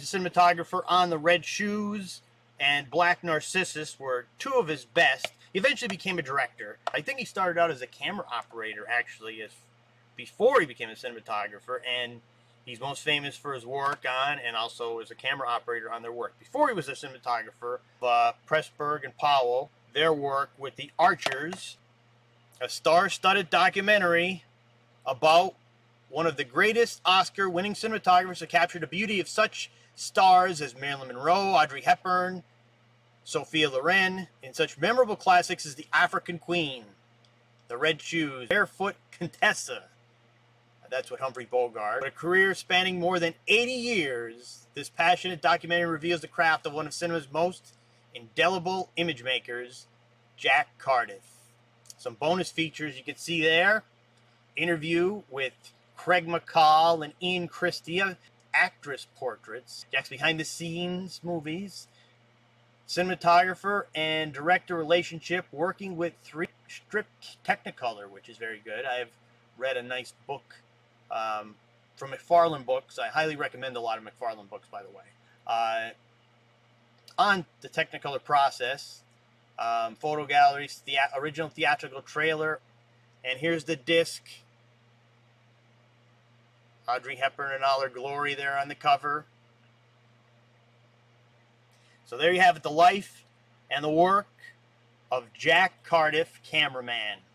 His cinematographer on The Red Shoes and Black Narcissus were two of his best. He eventually became a director. I think he started out as a camera operator, actually, before he became a cinematographer, and he's most famous for his work on, and also as a camera operator on their work. Before he was a cinematographer, Pressburg and Powell, their work with The Archers, a star-studded documentary about one of the greatest Oscar-winning cinematographers to capture the beauty of such stars as Marilyn Monroe, Audrey Hepburn, Sophia Loren, in such memorable classics as The African Queen, The Red Shoes, Barefoot Contessa. That's what Humphrey Bogart. But a career spanning more than 80 years, this passionate documentary reveals the craft of one of cinema's most indelible image makers, Jack Cardiff. Some bonus features you can see there. Interview with Craig McCall and Ian Christie, actress portraits, Jack's behind-the-scenes movies, cinematographer and director relationship, working with 3-strip Technicolor, which is very good. I've read a nice book from McFarlane Books. I highly recommend a lot of McFarlane books, by the way. On the Technicolor process, photo galleries, original theatrical trailer, and here's the disc. Audrey Hepburn in all her glory there on the cover. So there you have it, the life and the work of Jack Cardiff, cameraman.